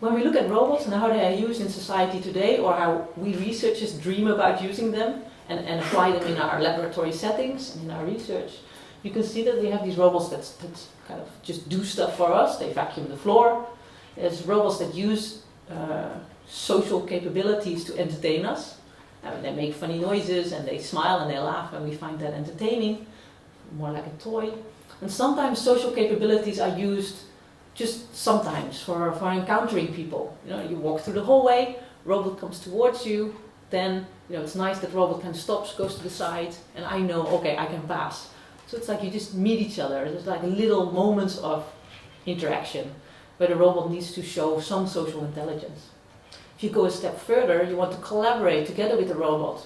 when we look at robots and how they are used in society today, or how we researchers dream about using them and apply them in our laboratory settings and in our research, you can see that we have these robots that kind of just do stuff for us. They vacuum the floor. There's robots that use social capabilities to entertain us. They make funny noises and they smile and they laugh, and we find that entertaining, more like a toy. And sometimes social capabilities are used just sometimes for encountering people. You know, you walk through the hallway, robot comes towards you, then it's nice that robot kind of stops, goes to the side, and I know, okay, I can pass. So it's like you just meet each other. There's like little moments of interaction where the robot needs to show some social intelligence. If you go a step further, you want to collaborate together with the robot.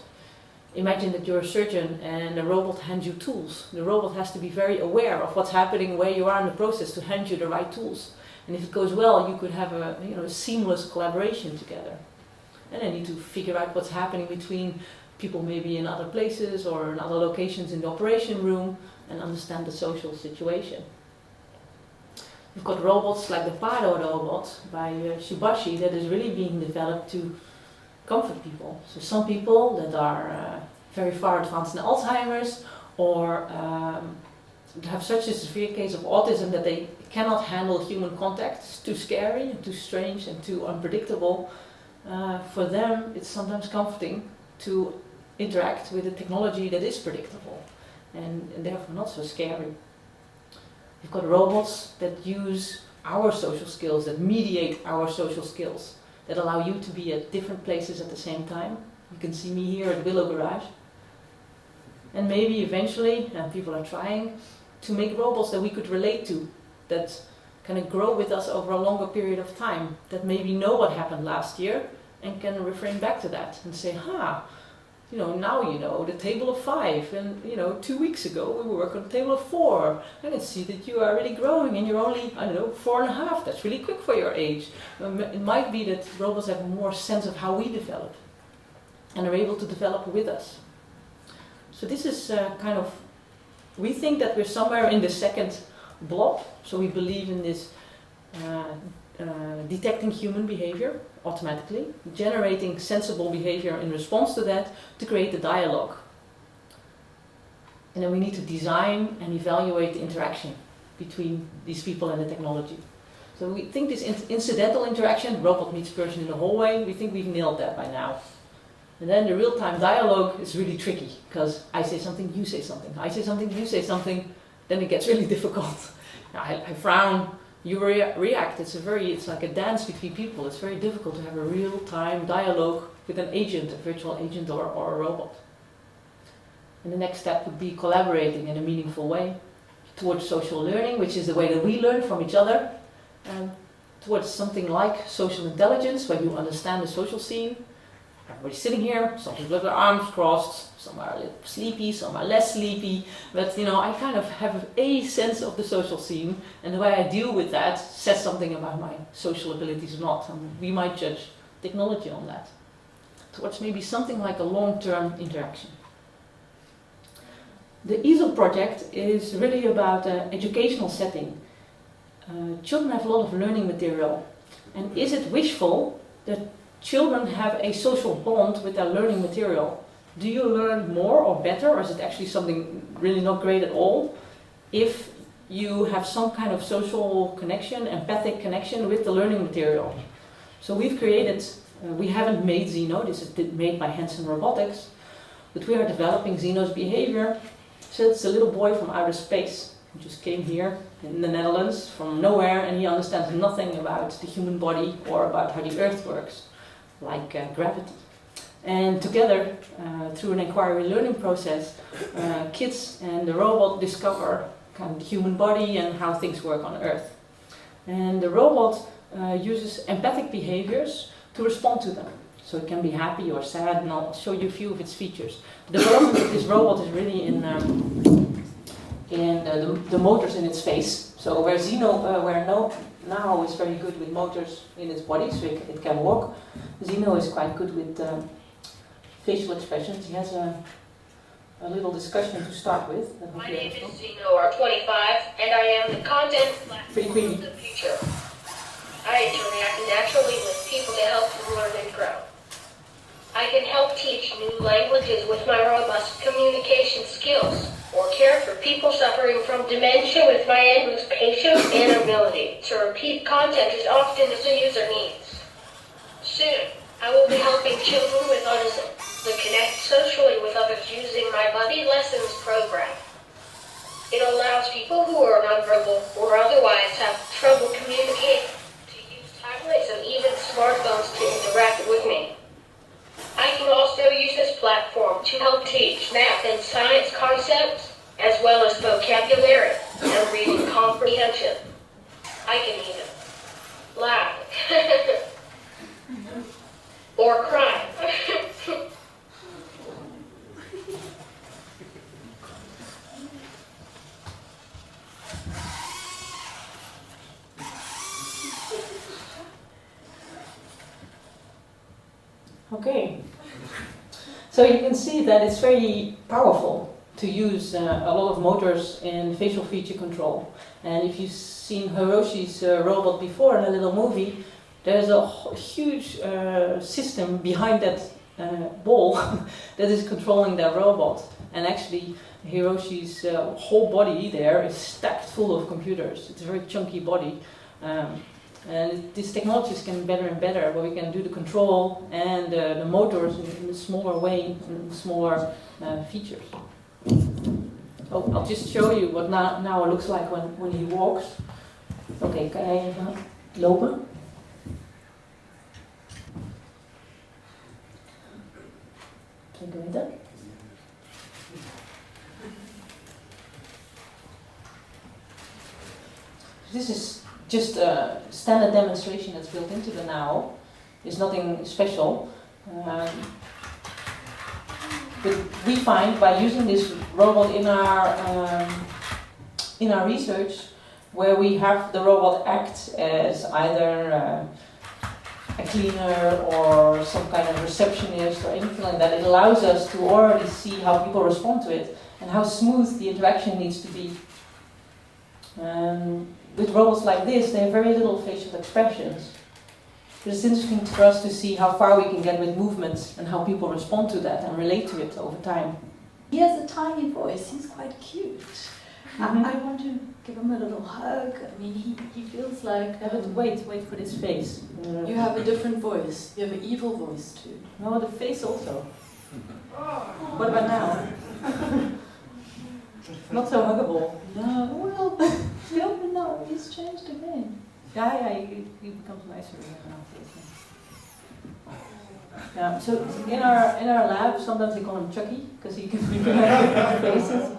Imagine that you're a surgeon and the robot hands you tools. The robot has to be very aware of what's happening, where you are in the process, to hand you the right tools. And if it goes well, you could have a seamless collaboration together. And then you need to figure out what's happening between people maybe in other places or in other locations in the operation room, and understand the social situation. We've got robots like the Paro robot by Shibashi that is really being developed to comfort people. So some people that are very far advanced in Alzheimer's, or have such a severe case of autism that they cannot handle human contact. It's too scary and too strange and too unpredictable. For them, it's sometimes comforting to interact with a technology that is predictable and therefore not so scary. We've got robots that use our social skills, that mediate our social skills, that allow you to be at different places at the same time. You can see me here at Willow Garage. And maybe eventually, people are trying to make robots that we could relate to, that kind of grow with us over a longer period of time, that maybe know what happened last year and can refrain back to that and say, now you know the table of 5, and 2 weeks ago we worked on the table of 4. I can see that you are really growing and you're only, 4.5. That's really quick for your age. It might be that robots have more sense of how we develop and are able to develop with us. So this is we think that we're somewhere in the second blob. So we believe in this detecting human behavior automatically, generating sensible behavior in response to that to create the dialogue. And then we need to design and evaluate the interaction between these people and the technology. So we think this incidental interaction, robot meets person in the hallway, we think we've nailed that by now. And then the real-time dialogue is really tricky, because I say something, you say something, I say something, you say something, then it gets really difficult. I frown, you react. It's like a dance between people. It's very difficult to have a real-time dialogue with an agent, a virtual agent or a robot. And the next step would be collaborating in a meaningful way towards social learning, which is the way that we learn from each other, and towards something like social intelligence, where you understand the social scene. Everybody's sitting here, some people have their arms crossed, some are a little sleepy, some are less sleepy, but I kind of have a sense of the social scene, and the way I deal with that says something about my social abilities or not, and we might judge technology on that, towards maybe something like a long-term interaction. The EASL project is really about an educational setting. Children have a lot of learning material, and is it wishful that children have a social bond with their learning material? Do you learn more or better, or is it actually something really not great at all, if you have some kind of social connection, empathic connection with the learning material? So we've created, we haven't made Zeno, this is made by Hanson Robotics, but we are developing Zeno's behavior. So it's a little boy from outer space who just came here in the Netherlands from nowhere, and he understands nothing about the human body or about how the earth works, like gravity. And together, through an inquiry learning process, kids and the robot discover kind of the human body and how things work on Earth. And the robot uses empathic behaviors to respond to them. So it can be happy or sad, and I'll show you a few of its features. The development of this robot is really in the motors in its face. So where Zeno, now is very good with motors in its body, so it can walk. Zeno is quite good with facial expressions. He has a little discussion to start with. My name is Zeno, R25, and I am the content pretty creepy. of the future. I interact naturally with people to help them learn and grow. I can help teach new languages with my robust communication skills, or care for people suffering from dementia with my endless patience and ability to repeat content as often as the user needs. Soon, I will be helping children with autism to connect socially with others using my Buddy Lessons program. It allows people who are nonverbal or otherwise have trouble communicating to use tablets and even smartphones to interact with me. I can also use this platform to help teach math and science concepts, as well as vocabulary and reading comprehension. I can even laugh or cry. Okay, so you can see that it's very powerful to use a lot of motors in facial feature control. And if you've seen Hiroshi's robot before in a little movie, there's a huge system behind that ball that is controlling that robot. And actually, Hiroshi's whole body there is stacked full of computers. It's a very chunky body. And these technologies can better and better, where we can do the control and the motors in a smaller way, in smaller features. Oh, I'll just show you what now it looks like when he walks. Oké, kan jij even lopen? Zeker weten. This is just a standard demonstration that's built into the Now. There's nothing special. But we find by using this robot in our research, where we have the robot act as either a cleaner or some kind of receptionist or anything like that, it allows us to already see how people respond to it and how smooth the interaction needs to be. With robots like this, they have very little facial expressions. But it's interesting for us to see how far we can get with movements and how people respond to that and relate to it over time. He has a tiny voice, he's quite cute. Mm-hmm. I want to give him a little hug. I mean, he feels like... Yeah, but wait for this face. You have a different voice. You have an evil voice too. No, the face also. What about now? Not so huggable. No, well, no, he's changed again. Yeah, he becomes nicer now. Yeah, so in our lab, sometimes we call him Chucky, because he can recognize different faces.